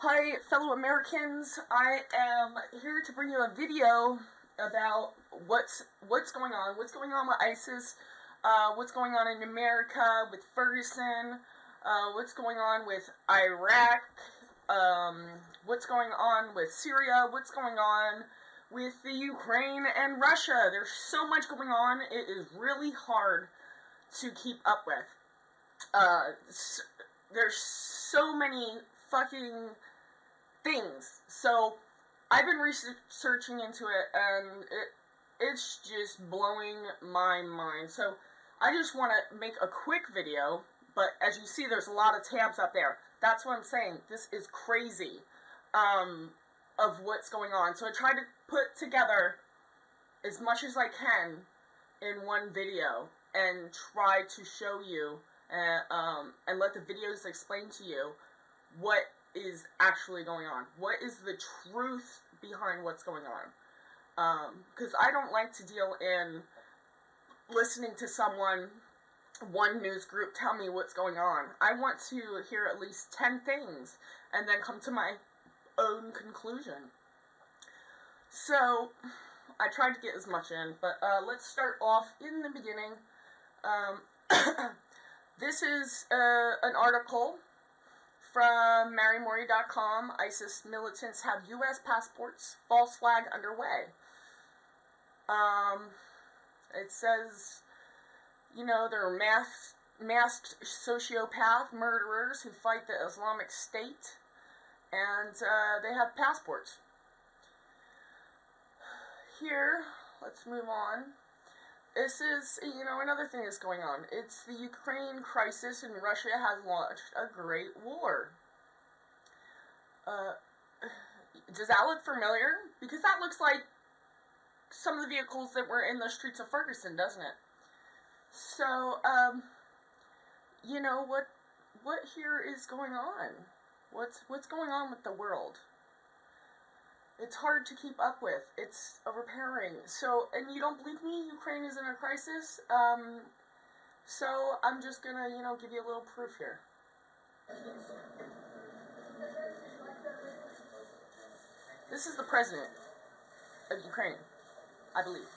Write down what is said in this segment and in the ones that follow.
Hi fellow Americans, I am here to bring you a video about what's going on with ISIS, what's going on in America with Ferguson, what's going on with Iraq, what's going on with Syria, what's going on with the Ukraine and Russia. There's so much going on, it is really hard to keep up with. There's so many fucking things. So I've been researching into it, and it's just blowing my mind. So I just want to make a quick video, but as you see, there's a lot of tabs up there. That's what I'm saying. This is crazy of what's going on. So I tried to put together as much as I can in one video and try to show you and let the videos explain to you what is actually going on. What is the truth behind what's going on? Because I don't like to deal in listening to one news group tell me what's going on. I want to hear at least 10 things and then come to my own conclusion. So I tried to get as much in, but let's start off in the beginning. This is an article from marymori.com. ISIS militants have U.S. passports. False flag underway. It says, you know, they're masked sociopath murderers who fight the Islamic State, and they have passports. Here, let's move on. This is, you know, another thing that's going on. It's the Ukraine crisis, and Russia has launched a great war. Does that look familiar? Because that looks like some of the vehicles that were in the streets of Ferguson, doesn't it? So, you know, what here is going on? What's going on with the world? It's hard to keep up with. It's overpowering. So, and you don't believe me? Ukraine is in a crisis. So I'm just gonna, you know, give you a little proof here. This is the president of Ukraine, I believe.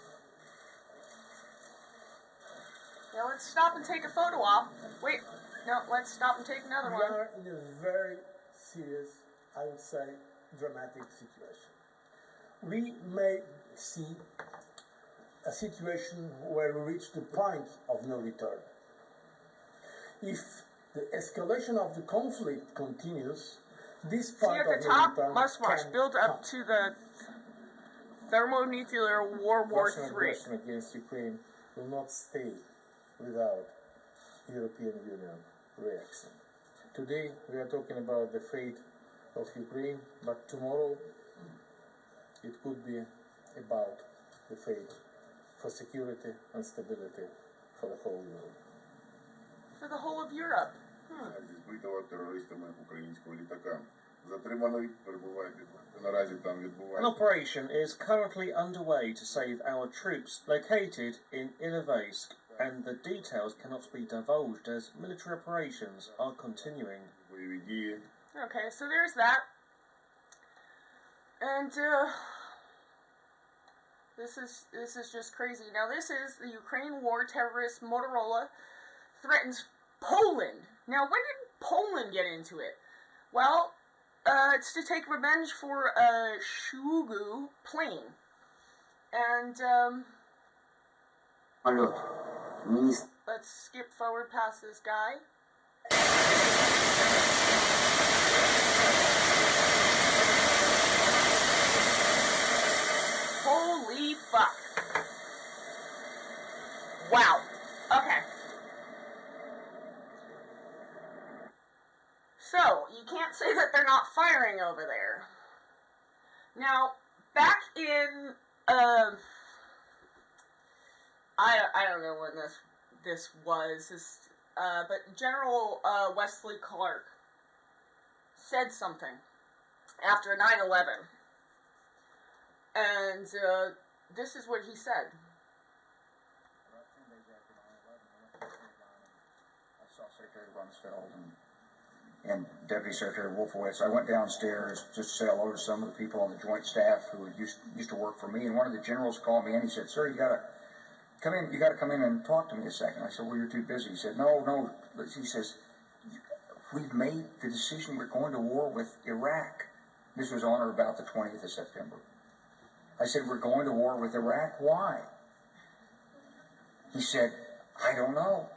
Now let's stop and take a photo off. Wait, no, let's stop and take another one. We are in a very serious, I would say, dramatic situation. We may see a situation where we reach the point of no return. If the escalation of the conflict continues, this point of no return at the top, must watch, build up to the thermonuclear World War III. Russian aggression against Ukraine will not stay without European Union reaction. Today we are talking about the fate of Ukraine, but tomorrow it could be about the fate for security and stability for the whole world. For the whole of Europe. An operation is currently underway to save our troops located in Ilovaisk, and the details cannot be divulged as military operations are continuing. Okay, so there's that. And this is just crazy. Now this is the Ukraine war. Terrorist Motorola threatens Poland. Now when did Poland get into it? Well, it's to take revenge for a Shugu plane. And let's skip forward past this guy. Holy fuck. Wow. Okay. So, you can't say that they're not firing over there. Now, back in, I don't know when this was, but General Wesley Clark said something after 9/11. And this is what he said. About 10 days after 9/11, I went to the Pentagon and I saw Secretary Rumsfeld, and and Deputy Secretary Wolfowitz. I went downstairs just to say hello to some of the people on the Joint Staff who used to work for me, and one of the generals called me and he said, "Sir, you gotta come in. You gotta come in and talk to me a second." I said, "Well, you're too busy." He said, "No." He says, "We've made the decision. We're going to war with Iraq." This was on or about the 20th of September. I said, "We're going to war with Iraq? Why?" He said, "I don't know."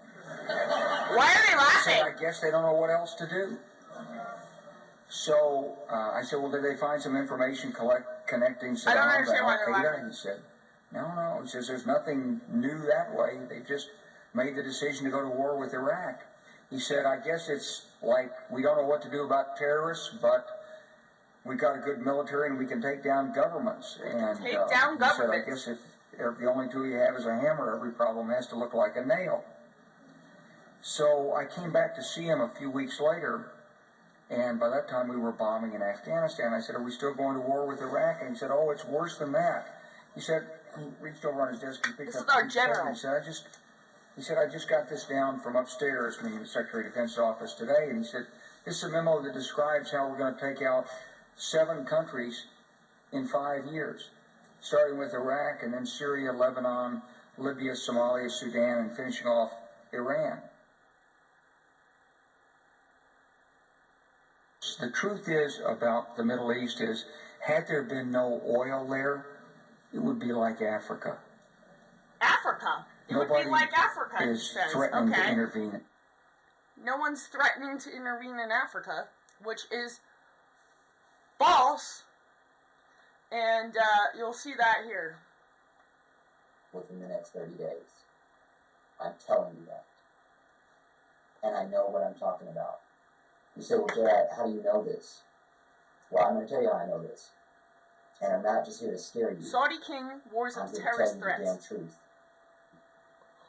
Why are they laughing? I said, "I guess they don't know what else to do." So I said, "Well, did they find some information connecting Saddam to Al-Qaeda?" And he said, No. He says, "There's nothing new that way. They just made the decision to go to war with Iraq." He said, "I guess it's like we don't know what to do about terrorists, but we've got a good military and we can take down governments." And take down governments. He said, "I guess if the only tool you have is a hammer, every problem has to look like a nail." So I came back to see him a few weeks later, and by that time we were bombing in Afghanistan. I said, "Are we still going to war with Iraq?" And he said, "Oh, it's worse than that." He said, he reached over on his desk and picked up our general. He said, "I just got this down from upstairs, meaning the Secretary of Defense office today." And he said, "This is a memo that describes how we're going to take out 7 countries in 5 years, starting with Iraq and then Syria, Lebanon, Libya, Somalia, Sudan, and finishing off Iran." The truth is about the Middle East is, had there been no oil there, it would be like Africa. Africa? It would be like Africa, he is says. threatening Okay. to intervene. No one's threatening to intervene in Africa, which is false. And you'll see that here. Within the next 30 days. I'm telling you that. And I know what I'm talking about. You say, "Well, Dad, how do you know this?" Well, I'm going to tell you how I know this. And I'm not just here to scare you. Saudi king wars of terrorist threats. I'm going to tell you the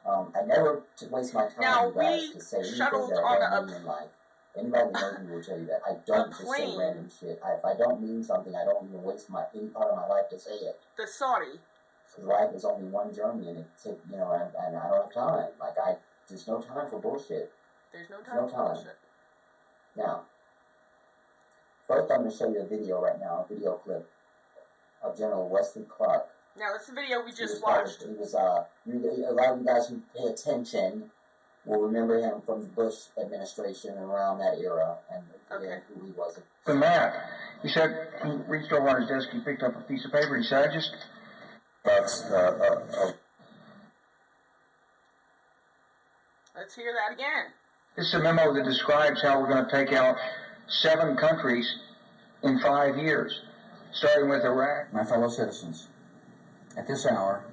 damn truth. I never waste my time, you guys, to say anything that I don't mean in life. Anybody that knows me will tell you that. I don't just say random shit. If I don't mean something, I don't even waste any part of my life to say it. The Saudi. Because life is only one journey, and it's, and I don't have time. There's no time for bullshit. There's no time for bullshit. Now, first I'm going to show you a video right now, a video clip of General Wesley Clark. Now, that's the video we just watched. He was, a lot of you guys who pay attention will remember him from the Bush administration and around that era, and who he was. The map. He said, he reached over on his desk, he picked up a piece of paper, he said, Let's hear that again. This is a memo that describes how we're going to take out 7 countries in 5 years, starting with Iraq. My fellow citizens, at this hour,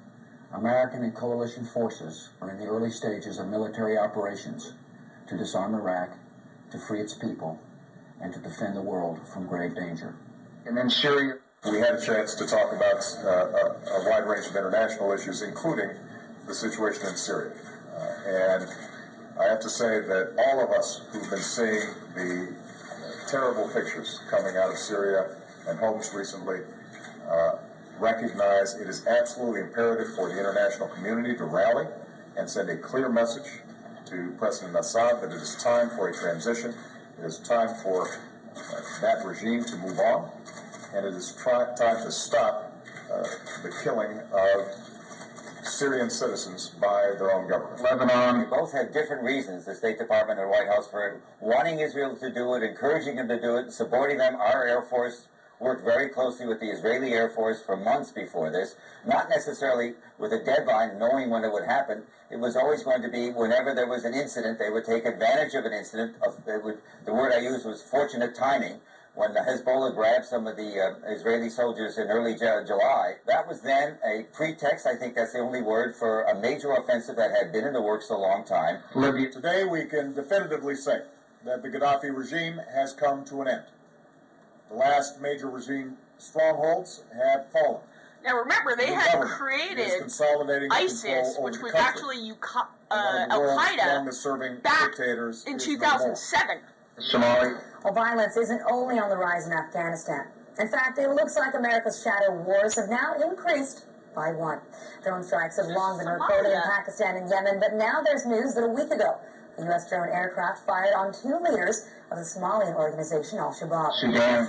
American and coalition forces are in the early stages of military operations to disarm Iraq, to free its people, and to defend the world from grave danger. And then Syria. We had a chance to talk about a wide range of international issues, including the situation in Syria. And I have to say that all of us who've been seeing the terrible pictures coming out of Syria and Homs recently recognize it is absolutely imperative for the international community to rally and send a clear message to President Assad that it is time for a transition, it is time for that regime to move on, and it is time to stop the killing of Syrian citizens by their own government. Lebanon. We both had different reasons, the State Department and the White House, for wanting Israel to do it, encouraging them to do it, supporting them. Our Air Force worked very closely with the Israeli Air Force for months before this, not necessarily with a deadline, knowing when it would happen. It was always going to be whenever there was an incident, they would take advantage of an incident. The word I used was fortunate timing. When the Hezbollah grabbed some of the Israeli soldiers in early July, that was then a pretext, I think that's the only word, for a major offensive that had been in the works a long time. Libya. Today we can definitively say that the Gaddafi regime has come to an end. The last major regime strongholds have fallen. Now remember, they had created ISIS, which was actually Al-Qaeda, back in 2007. Somalia. Well, violence isn't only on the rise in Afghanistan. In fact, it looks like America's shadow wars have now increased by 1. Drone strikes have long been reported in Pakistan and Yemen, but now there's news that a week ago, The U.S. drone aircraft fired on 2 leaders of the Somalian organization Al-Shabaab. Sudan.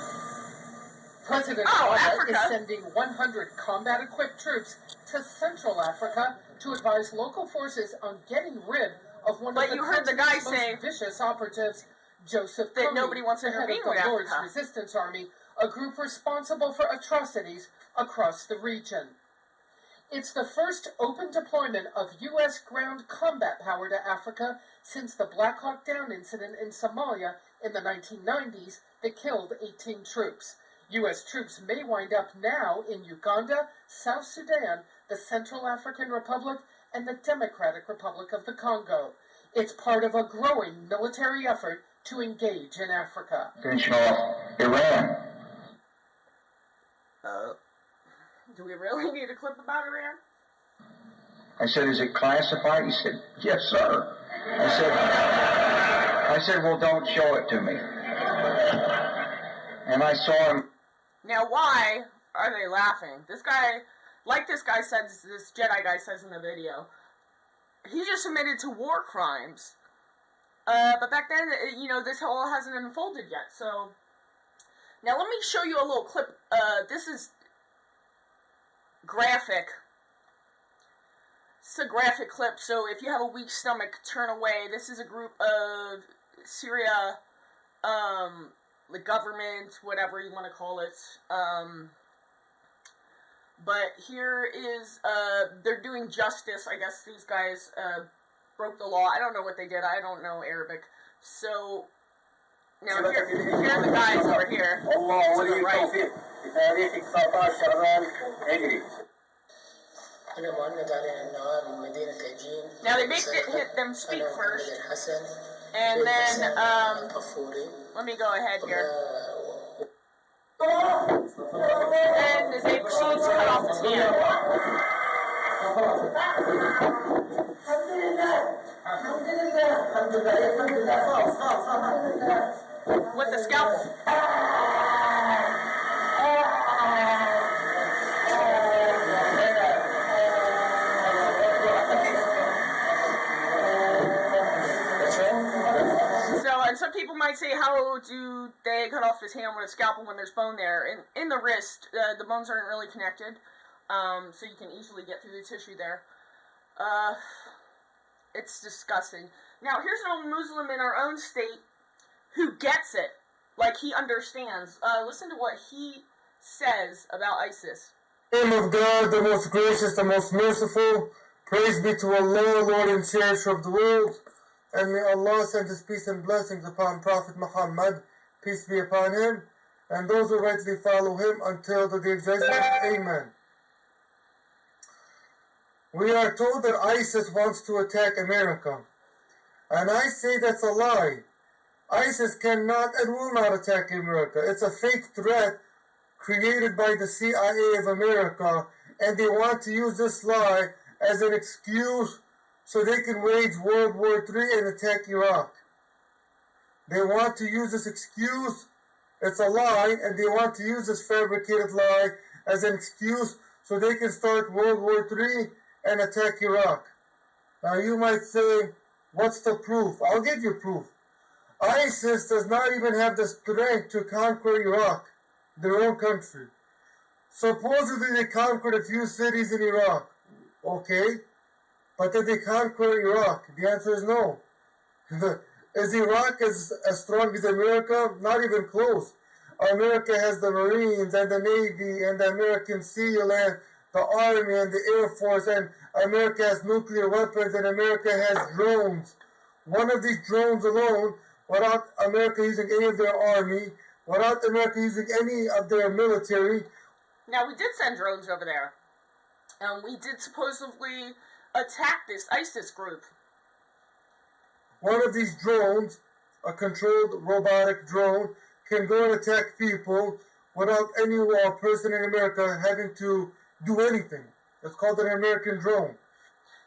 President Obama is sending 100 combat-equipped troops to Central Africa to advise local forces on getting rid of one of the country's most vicious operatives, Joseph that Kony, nobody wants to the head of the Lord's Resistance Army, a group responsible for atrocities across the region. It's the first open deployment of U.S. ground combat power to Africa since the Black Hawk Down incident in Somalia in the 1990s that killed 18 troops. U.S. troops may wind up now in Uganda, South Sudan, the Central African Republic, and the Democratic Republic of the Congo. It's part of a growing military effort to engage in Africa. Finish off Iran. Do we really need a clip about Iran? I said, is it classified? He said, yes, sir. I said, well, don't show it to me. And I saw him. Now, why are they laughing? This guy, like this Jedi guy says in the video, he just admitted to war crimes. But back then, this all hasn't unfolded yet. So, now let me show you a little clip. This is graphic. It's a graphic clip, so if you have a weak stomach, turn away. This is a group of Syria, the government, whatever you want to call it. But here is, they're doing justice. I guess these guys broke the law. I don't know what they did. I don't know Arabic. So, now here are the guys over here. To the right. Now they make them speak first, and then let me go ahead here. And they proceed to cut off his hand with the scalpel. And some people might say, how do they cut off his hand with a scalpel when there's bone there? In the wrist, the bones aren't really connected, so you can easily get through the tissue there. It's disgusting. Now, here's an old Muslim in our own state who gets it, like he understands. Listen to what he says about ISIS. In the name of God, the most gracious, the most merciful, praise be to Allah, Lord and Cherisher of the world. And may Allah send His peace and blessings upon Prophet Muhammad, peace be upon him, and those who rightly follow him until the day of judgment. Amen. We are told that ISIS wants to attack America. And I say that's a lie. ISIS cannot and will not attack America. It's a fake threat created by the CIA of America, and they want to use this lie as an excuse so they can wage World War III and attack Iraq. They want to use this excuse, it's a lie, and they want to use this fabricated lie as an excuse so they can start World War III and attack Iraq. Now you might say, what's the proof? I'll give you proof. ISIS does not even have the strength to conquer Iraq, their own country. Supposedly they conquered a few cities in Iraq. Okay. But did they conquer Iraq? The answer is no. Is Iraq as strong as America? Not even close. America has the Marines and the Navy and the American SEAL and the Army and the Air Force, and America has nuclear weapons, and America has drones. One of these drones alone, without America using any of their army, without America using any of their military. Now, we did send drones over there. We did supposedly attack this ISIS group. One of these drones, a controlled robotic drone, can go and attack people without any person in America having to do anything. It's called an American drone.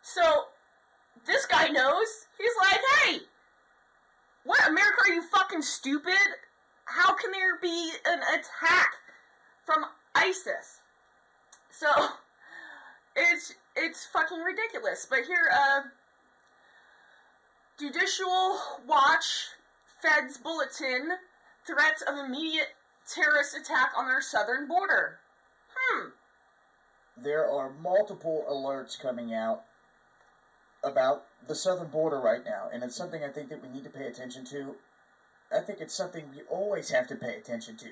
So, this guy knows. He's like, hey, what, America, are you fucking stupid? How can there be an attack from ISIS? So, it's fucking ridiculous. But here, Judicial Watch, Feds Bulletin, threats of immediate terrorist attack on our southern border. There are multiple alerts coming out about the southern border right now, and it's something I think that we need to pay attention to. I think it's something we always have to pay attention to.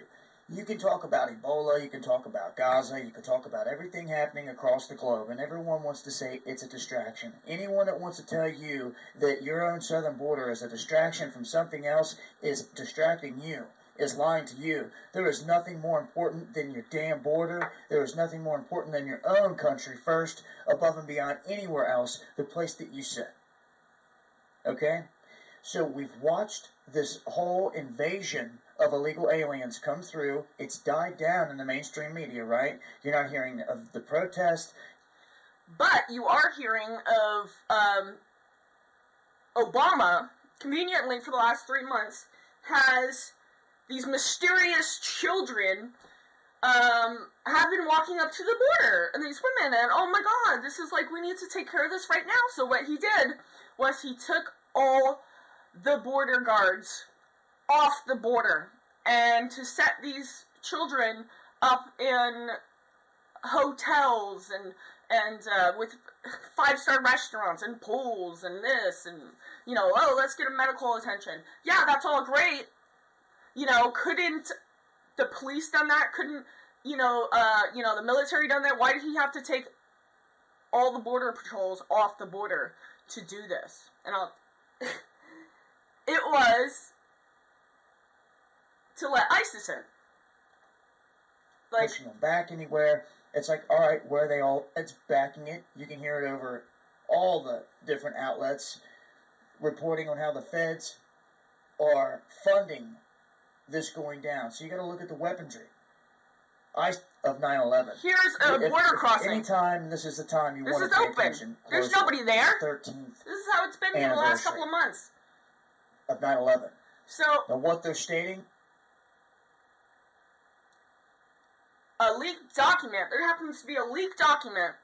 You can talk about Ebola, you can talk about Gaza, you can talk about everything happening across the globe, and everyone wants to say it's a distraction. Anyone that wants to tell you that your own southern border is a distraction from something else is distracting you, is lying to you. There is nothing more important than your damn border. There is nothing more important than your own country first, above and beyond anywhere else, the place that you sit. Okay? So we've watched this whole invasion of illegal aliens come through. It's died down in the mainstream media, right? You're not hearing of the protest. But you are hearing of Obama, conveniently for the last 3 months, has these mysterious children have been walking up to the border, and these women, and oh my god, this is like, we need to take care of this right now. So what he did was he took all the border guards off the border, and to set these children up in hotels and with 5-star restaurants and pools and this, and, you know, oh, let's get a medical attention. Yeah, that's all great. You know, couldn't the police done that? Couldn't, the military done that? Why did he have to take all the border patrols off the border to do this? And it was to let ISIS in. Like, pushing them back anywhere. It's like, all right, where are they all? It's backing it. You can hear it over all the different outlets reporting on how the feds are funding this going down. So you got to look at the weaponry of 9/11. Here's a border crossing. Anytime this is the time you want to pay attention. There's nobody there. 13th. This is how it's been for the last couple of months. Of 9/11. So now what they're stating, a leaked document. There happens to be a leaked document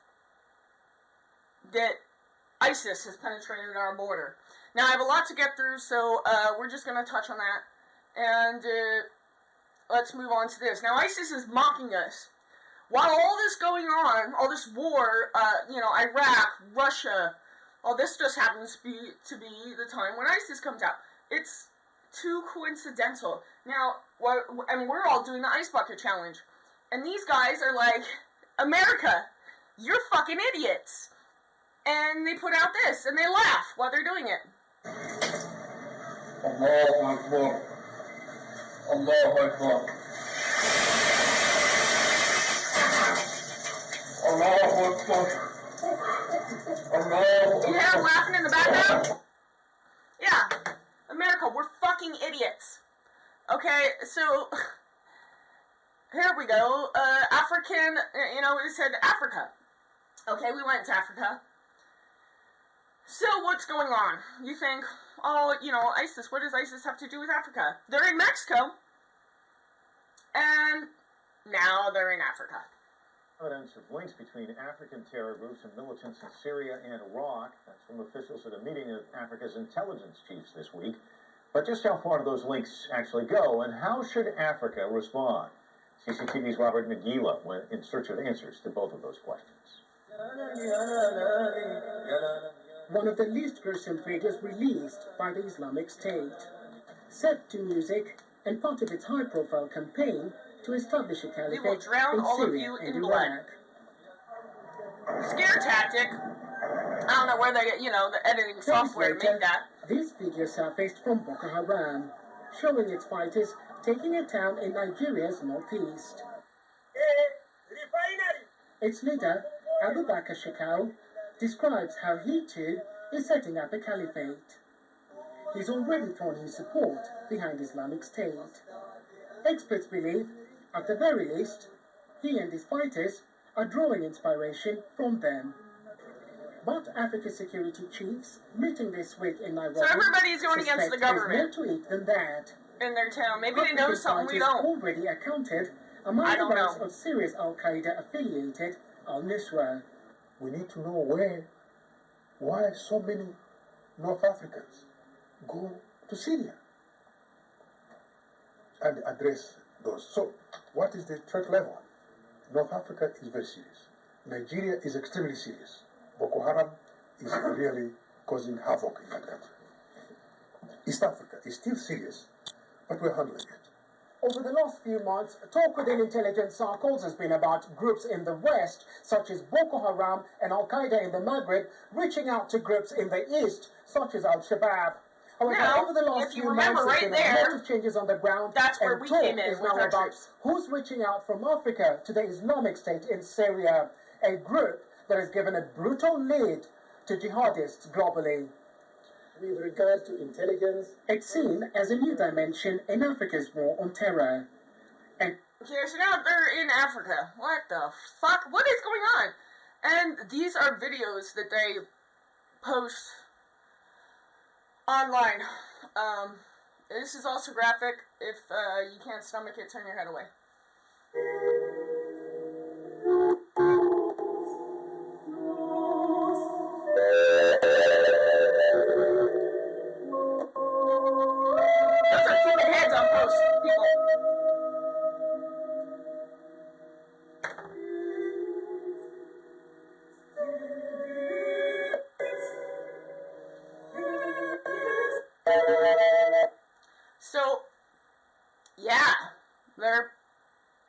that ISIS has penetrated our border. Now I have a lot to get through, so we're just going to touch on that. And let's move on to this. Now, ISIS is mocking us. While all this going on, all this war, Iraq, Russia, all this just happens to be the time when ISIS comes out. It's too coincidental. Now, we're all doing the Ice Bucket Challenge. And these guys are like, America, you're fucking idiots. And they put out this, and they laugh while they're doing it. Allahu Akbar. Allahu Akbar. Allahu Akbar. Allahu Akbar. You hear them laughing in the background? Yeah. America, we're fucking idiots. Okay, so here we go. African, it said Africa. Okay, we went to Africa. So what's going on? You think, ISIS, what does ISIS have to do with Africa? They're in Mexico, and now they're in Africa. Evidence of links between African terror groups and militants in Syria and Iraq. That's from officials at a meeting of Africa's intelligence chiefs this week. But just how far do those links actually go, and how should Africa respond? CCTV's Robert Nagila went in search of answers to both of those questions. One of the least gruesome videos released by the Islamic State, set to music and part of its high-profile campaign to establish a caliphate in Syria and Iraq. Scare tactic. I don't know where they get, the editing software to make that. This video surfaced from Boko Haram, showing its fighters taking a town in Nigeria's northeast. Its leader, Abu Bakr Shekau, describes how he too is setting up a caliphate. He's already thrown his support behind Islamic State. Experts believe, at the very least, he and his fighters are drawing inspiration from them. But Africa's security chiefs meeting this week in Nairobi, so everybody's going against the government. There's more to it than that. In their town. Maybe they know something we don't. Already accounted among the ranks of Syria's Al-Qaeda affiliated Al-Nusra. We need to know why so many North Africans go to Syria and address those. So, what is the threat level? North Africa is very serious. Nigeria is extremely serious. Boko Haram is really causing havoc in that country. East Africa is still serious, but we're handling it. Over the last few months, talk within intelligence circles has been about groups in the West, such as Boko Haram and Al-Qaeda in the Maghreb, reaching out to groups in the East, such as Al-Shabaab. However, now, over the last if you few remember months, right there's been there, a lot of changes on the ground, that's where and we talk came in is with now our about troops. who's reaching out from Africa to the Islamic State in Syria, a group that has given a brutal lead to jihadists globally. With regard to intelligence, it's seen as a new dimension in Africa's war on terror. And okay, so now they're in Africa. What the fuck? What is going on? And these are videos that they post online. This is also graphic. If you can't stomach it, turn your head away. Those are human heads on post, people. So, yeah, they're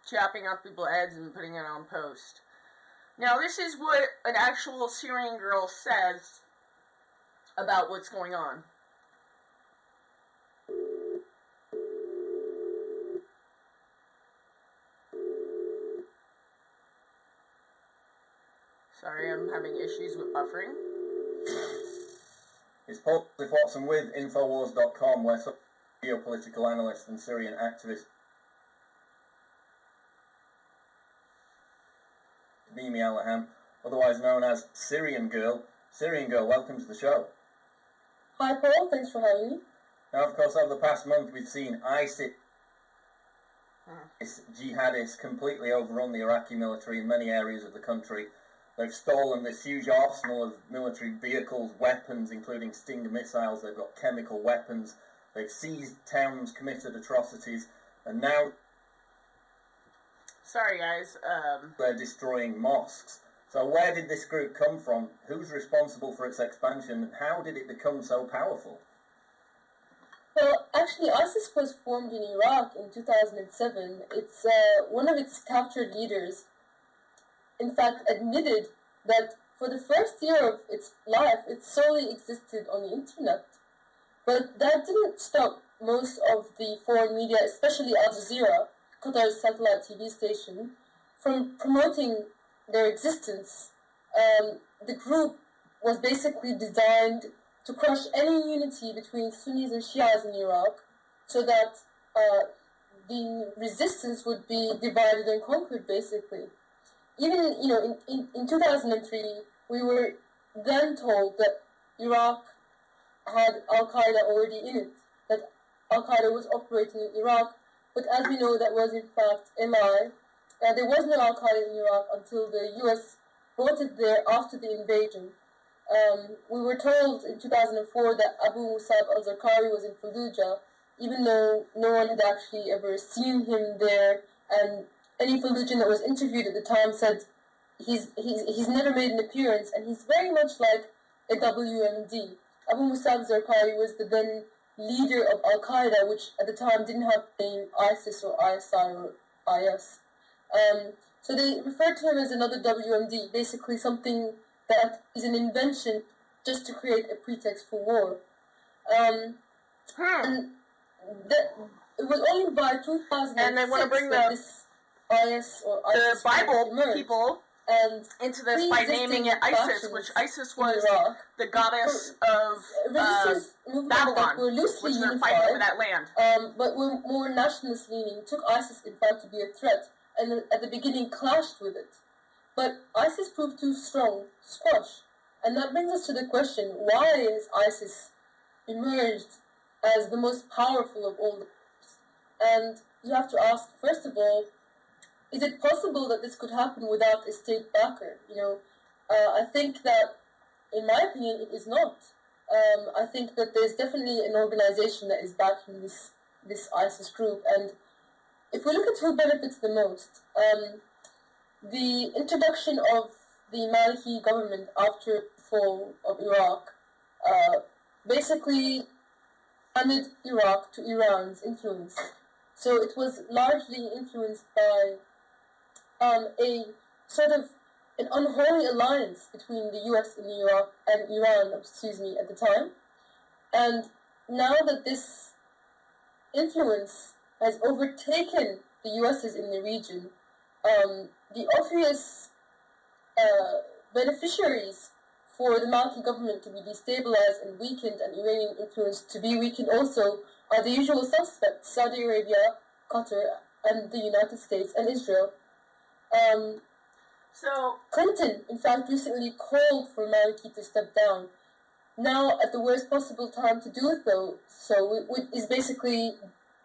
chopping up people's heads and putting it on post. Now, this is what an actual Syrian girl says about what's going on. Sorry, I'm having issues with buffering. It's Paul Watson with Infowars.com, where some geopolitical analyst and Syrian activist Mimi Alaham, otherwise known as Syrian Girl. Syrian Girl, welcome to the show. Hi Paul, thanks for having me. Now, of course, over the past month we've seen ISIS jihadists completely overrun the Iraqi military in many areas of the country. They've stolen this huge arsenal of military vehicles, weapons, including Stinger missiles. They've got chemical weapons. They've seized towns, committed atrocities, and now sorry guys, they're destroying mosques. So where did this group come from? Who's responsible for its expansion, and how did it become so powerful? Well, actually, ISIS was formed in Iraq in 2007. It's one of its captured leaders, in fact, admitted that for the first year of its life, it solely existed on the internet. But that didn't stop most of the foreign media, especially Al Jazeera, Qatar's satellite TV station, from promoting their existence. The group was basically designed to crush any unity between Sunnis and Shias in Iraq, so that the resistance would be divided and conquered, basically. Even, in 2003, we were then told that Iraq had Al-Qaeda already in it, that Al-Qaeda was operating in Iraq, but as we know, that was in fact a lie. There was no Al-Qaeda in Iraq until the US brought it there after the invasion. We were told in 2004 that Abu Musab al-Zarqawi was in Fallujah, even though no one had actually ever seen him there, and any Fallujah that was interviewed at the time said he's never made an appearance, and he's very much like a WMD. Abu Musab al-Zarqawi was the then leader of Al-Qaeda, which at the time didn't have the name ISIS or ISI or IS. So they referred to him as another WMD, basically something that is an invention just to create a pretext for war. And it was only by 2006 and they want to bring this IS or ISIS the Bible emerged, people and into this by naming it ISIS, which ISIS was the goddess of Babylon, which they're fighting over that land. But were more nationalist leaning, took ISIS in fact to be a threat, and at the beginning clashed with it. But ISIS proved too strong, squash. And that brings us to the question, why is ISIS emerged as the most powerful of all the groups? And you have to ask, first of all, is it possible that this could happen without a state backer? I think that, in my opinion, it is not. I think that there's definitely an organization that is backing this ISIS group, and if we look at who benefits the most, the introduction of the Maliki government after fall of Iraq basically handed Iraq to Iran's influence. So it was largely influenced by a sort of an unholy alliance between the US and Iran, at the time. And now that this influence has overtaken the US's in the region, the obvious beneficiaries for the Maliki government to be destabilized and weakened and Iranian influence to be weakened also are the usual suspects: Saudi Arabia, Qatar, and the United States and Israel. So Clinton, in fact, recently called for Maliki to step down. Now, at the worst possible time to do it, though, so is basically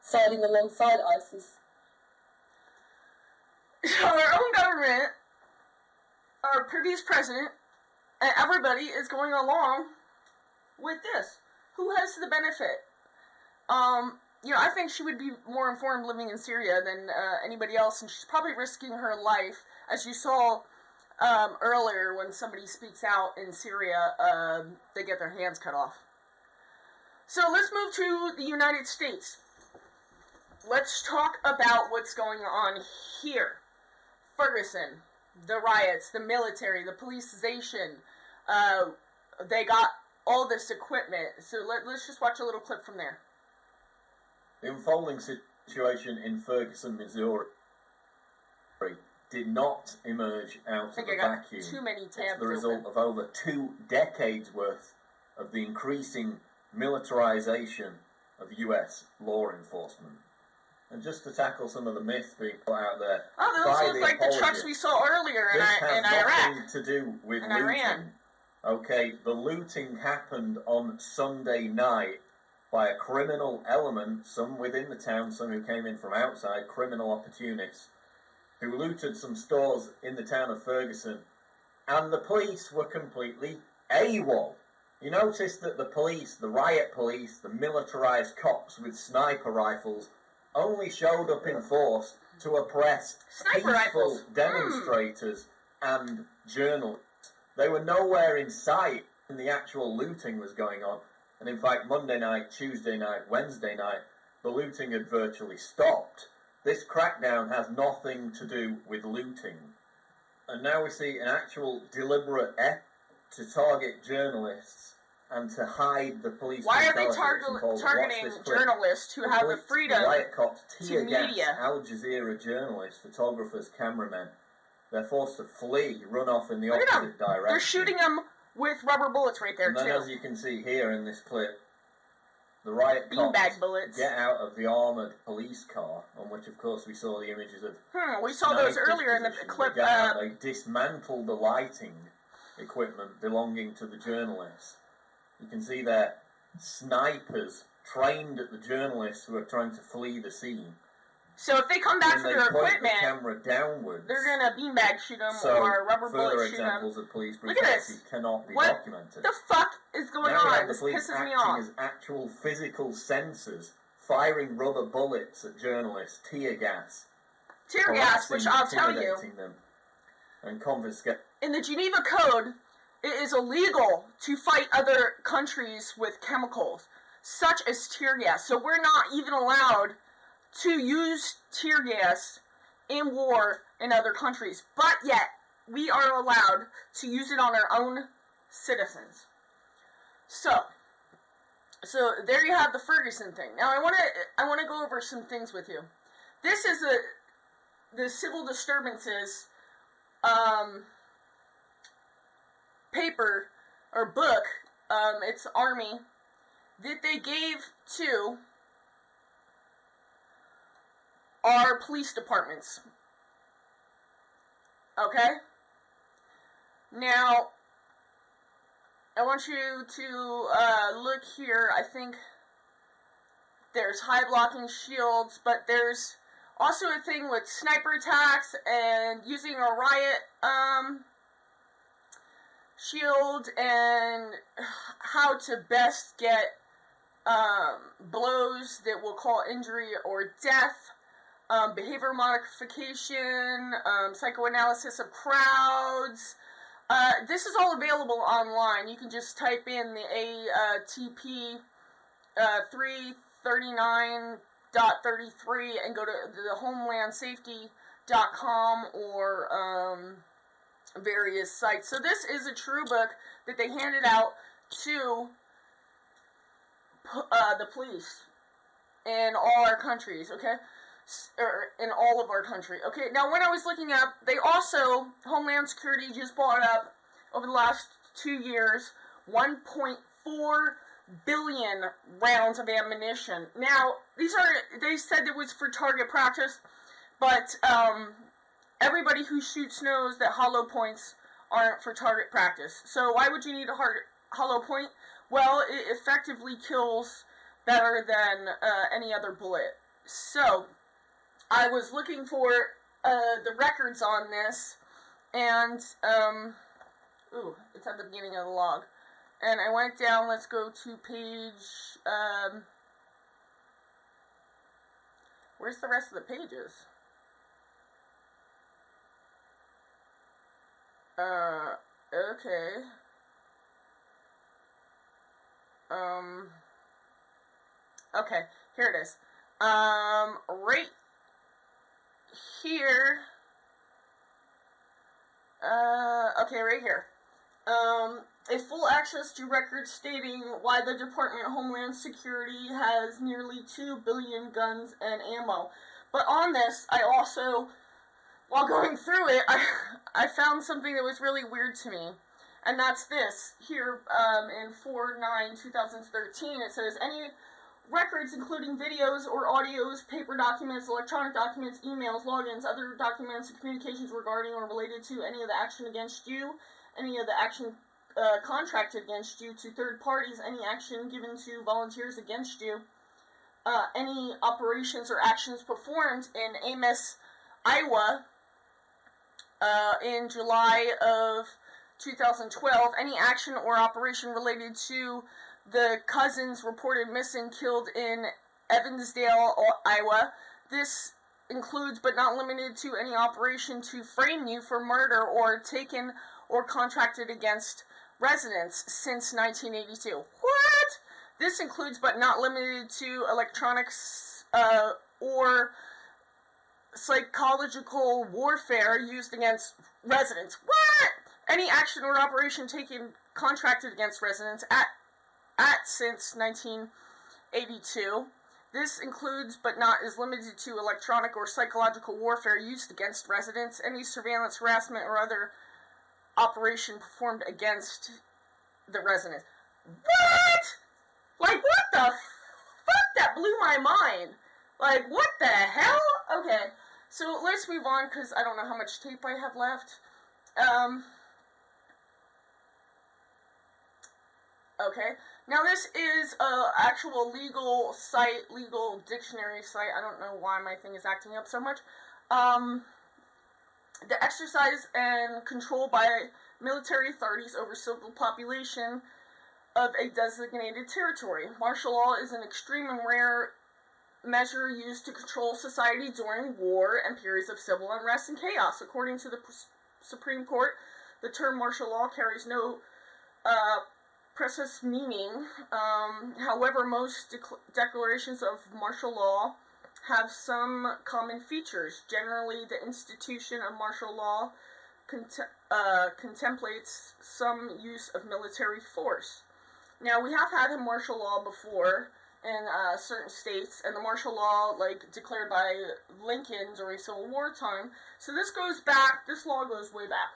siding alongside ISIS. So our own government, our previous president, and everybody is going along with this. Who has the benefit? I think she would be more informed living in Syria than anybody else, and she's probably risking her life, as you saw earlier when somebody speaks out in Syria, they get their hands cut off. So let's move to the United States. Let's talk about what's going on here. Ferguson, the riots, the military, the politicization, they got all this equipment. So let's just watch a little clip from there. The unfolding situation in Ferguson, Missouri did not emerge out of a vacuum. Too many tabs It's the result of over 2 decades worth of the increasing militarization of US law enforcement. And just to tackle some of the myths being put out there, those look like the trucks we saw earlier in Iraq. This has nothing to do with looting. Iran. Okay, the looting happened on Sunday night by a criminal element, some within the town, some who came in from outside, criminal opportunists, who looted some stores in the town of Ferguson, and the police were completely AWOL. You notice that the police, the riot police, the militarized cops with sniper rifles, only showed up in force to oppress peaceful demonstrators and journalists. They were nowhere in sight when the actual looting was going on. And in fact, Monday night, Tuesday night, Wednesday night, the looting had virtually stopped. This crackdown has nothing to do with looting. And now we see an actual deliberate effort to target journalists and to hide the police. Why are they targeting journalists who have the freedom riot cops to media? Al Jazeera journalists, photographers, cameramen. They're forced to flee, run off in the opposite direction. They're shooting them with rubber bullets right there, and then, too. as you can see here in this clip, the riot cops get out of the armoured police car, on which, of course, we saw the images of... we saw those earlier in the clip. They dismantled the lighting equipment belonging to the journalists. You can see there snipers trained at the journalists who are trying to flee the scene. So if they come back for their equipment, the camera downwards, they're gonna beanbag shoot them or rubber bullet shoot them. Examples of police brutality cannot be documented. What the fuck is going on? This pisses me off. As actual physical sensors, firing rubber bullets at journalists, tear gas, which I'll tell you, them, and confiscate. In the Geneva Code, it is illegal to fight other countries with chemicals, such as tear gas. So we're not even allowed to use tear gas in war in other countries. But yet, we are allowed to use it on our own citizens. So there you have the Ferguson thing. Now I want to go over some things with you. This is the civil disturbances paper or book. It's Army that they gave to our police departments. Okay? Now, I want you to look here. I think there's high blocking shields, but there's also a thing with sniper attacks and using a riot shield and how to best get blows that will cause injury or death, behavior modification, psychoanalysis of crowds. This is all available online. You can just type in the ATP 339.33 and go to the homelandsafety.com or various sites. So this is a true book that they handed out to the police in all our countries, okay? Or in all of our country. Okay, now when I was looking up, they also, Homeland Security just bought up, over the last 2 years, 1.4 billion rounds of ammunition. Now, they said it was for target practice, but everybody who shoots knows that hollow points aren't for target practice. So why would you need a hollow point? Well, it effectively kills better than any other bullet. So, I was looking for the records on this, and, ooh, it's at the beginning of the log. And I went down, let's go to page, where's the rest of the pages? Okay. Okay, here it is. Right here. Okay, right here. A full access to records stating why the Department of Homeland Security has nearly 2 billion guns and ammo. But on this, I also, while going through it, I found something that was really weird to me. And that's this. Here, in 4/9/2013, it says, any records including videos or audios, paper documents, electronic documents, emails, logins, other documents and communications regarding or related to any of the action against you, any of the action contracted against you to third parties, any action given to volunteers against you, any operations or actions performed in Ames, Iowa, in July of 2012, any action or operation related to the cousins reported missing, killed in Evansdale, Iowa. This includes but not limited to any operation to frame you for murder or taken or contracted against residents since 1982. What? This includes but not limited to electronics or psychological warfare used against residents. What? Any action or operation taken contracted against residents at since 1982. This includes but not is limited to electronic or psychological warfare used against residents, any surveillance, harassment, or other operation performed against the residents. What? Like, what the fuck? That blew my mind. Like, what the hell? Okay, so let's move on, because I don't know how much tape I have left. Okay, now this is a actual legal site, legal dictionary site. I don't know why my thing is acting up so much. The exercise and control by military authorities over civil population of a designated territory. Martial law is an extreme and rare measure used to control society during war and periods of civil unrest and chaos. According to the Supreme Court, the term martial law carries no precise meaning. However, most declarations of martial law have some common features. Generally, the institution of martial law contemplates some use of military force. Now, we have had a martial law before in certain states, and the martial law, like, declared by Lincoln during Civil War time. So this goes back, this law goes way back.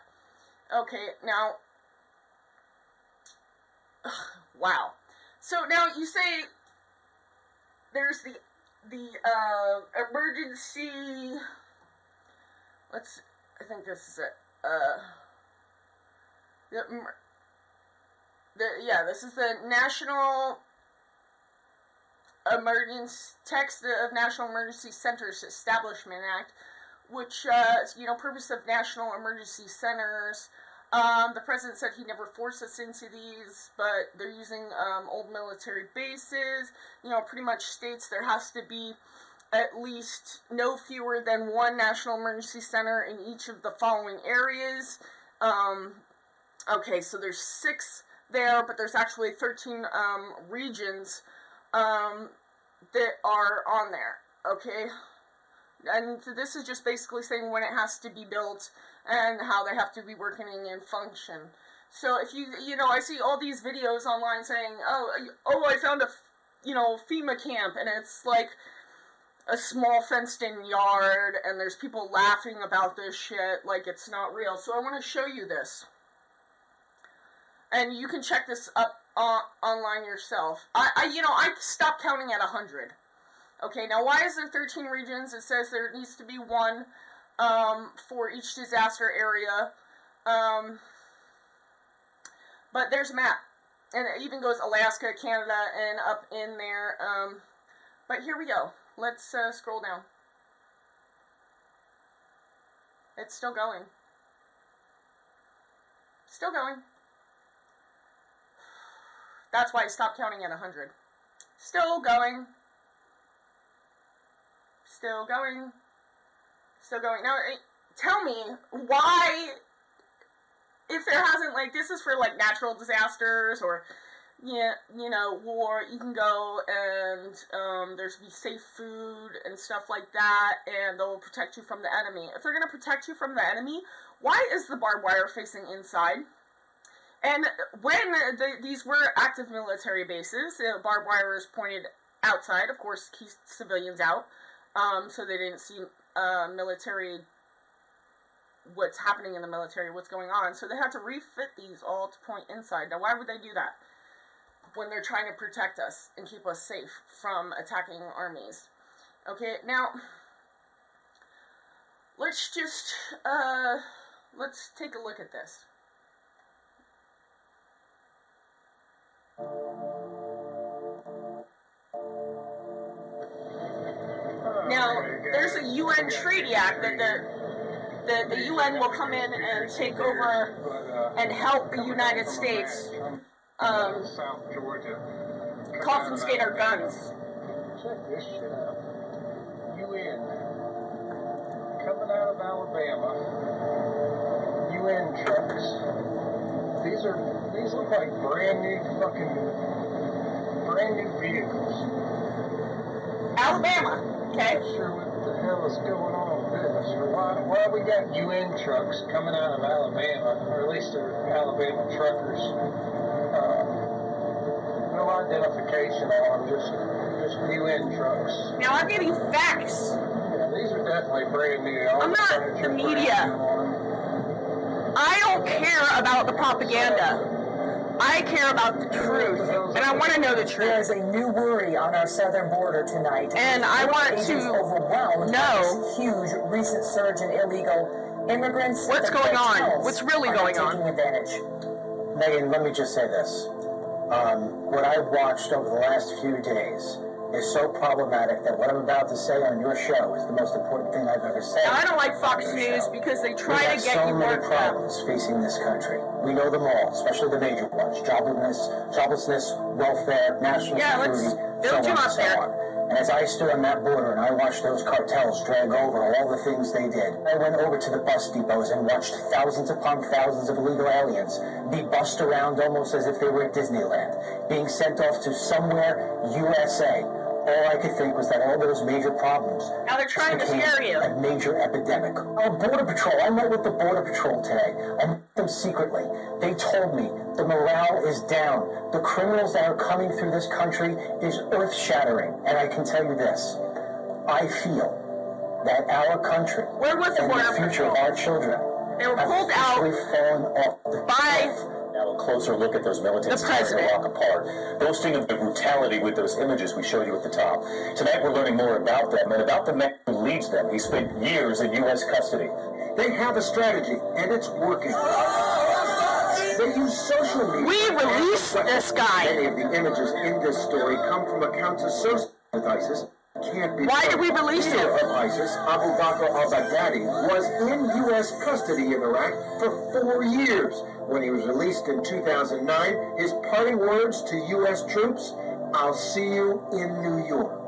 Okay, now, wow. So now you say there's the emergency, I think this is it, this is the National Text of National Emergency Centers Establishment Act, which, purpose of National Emergency Centers, The president said he never forced us into these, but they're using old military bases. You know, pretty much states there has to be at least no fewer than one national emergency center in each of the following areas. Okay, so there's 6 there, but there's actually 13 regions that are on there, okay? And this is just basically saying when it has to be built and how they have to be working in function. So if you know, I see all these videos online saying, oh, I found a, FEMA camp, and it's like a small fenced-in yard, and there's people laughing about this shit like it's not real. So I want to show you this. And you can check this up online yourself. I stopped counting at 100. Okay, now why is there 13 regions? It says there needs to be one for each disaster area. But there's a map. And it even goes Alaska, Canada, and up in there. But here we go. Let's scroll down. It's still going. Still going. That's why I stopped counting at 100. Still going. Still going. Still going. Now, tell me why, if there hasn't, like, this is for, like, natural disasters or, war, you can go and there's be safe food and stuff like that, and they'll protect you from the enemy. If they're going to protect you from the enemy, why is the barbed wire facing inside? And when these were active military bases, the barbed wire is pointed outside, of course, keep civilians out, so they didn't see military, what's happening in the military, what's going on. So they had to refit these all to point inside. Now, why would they do that when they're trying to protect us and keep us safe from attacking armies? Okay, now, let's just, let's take a look at this. Now, there's a UN Treaty Act that the UN will come in and take over and help the United States confiscate our guns. Check this shit out. UN. Coming out of Alabama. UN trucks. These look like brand new vehicles. Alabama. Okay. I'm not sure what the hell is going on with this, or why we got UN trucks coming out of Alabama, or at least they're Alabama truckers. No identification on them, just UN trucks. Now I'll give you facts. Yeah, these are definitely brand new. I'm not the media. I don't care about the propaganda. I care about the truth, and I want to know the truth. There is a new worry on our southern border tonight. And I want to know huge recent surge in illegal immigrants. What's going on? What's really going on? Advantage. Megan, let me just say this. What I've watched over the last few days is so problematic that what I'm about to say on your show is the most important thing I've ever said. Now, I don't like Fox News because they try to get you more problems facing this country. We know them all, especially the major ones: joblessness, welfare, national security, so on and so on. And as I stood on that border and I watched those cartels drag over all the things they did, I went over to the bus depots and watched thousands upon thousands of illegal aliens be bussed around almost as if they were at Disneyland, being sent off to somewhere USA. All I could think was that all those major problems now they're trying to scare you. A major epidemic. Our Border Patrol, I met with the Border Patrol today. I met them secretly. They told me the morale is down. The criminals that are coming through this country is earth-shattering. And I can tell you this. I feel that our country and the future of our children they were pulled out fallen off by Now a closer look at those militants tearing Iraq apart, boasting of the brutality with those images we showed you at the top. Tonight we're learning more about them and about the man who leads them. He spent years in U.S. custody. They have a strategy, and it's working. They use social media. We released this guy. Many of the images in this story come from accounts associated with ISIS Can't be. Why did we release him? Leader of ISIS, Abu Bakr al-Baghdadi, was in U.S. custody in Iraq for 4 years. When he was released in 2009, his parting words to U.S. troops, "I'll see you in New York."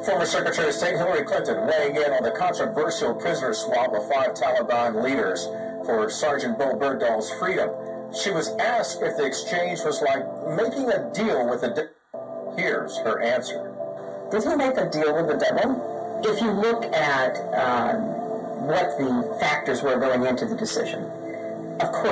Former Secretary of State Hillary Clinton weighing in on the controversial prisoner swap of 5 Taliban leaders for Sergeant Bill Bergdahl's freedom. She was asked if the exchange was like making a deal with the devil. Here's her answer. Did he make a deal with the devil? If you look at what the factors were going into the decision, of course,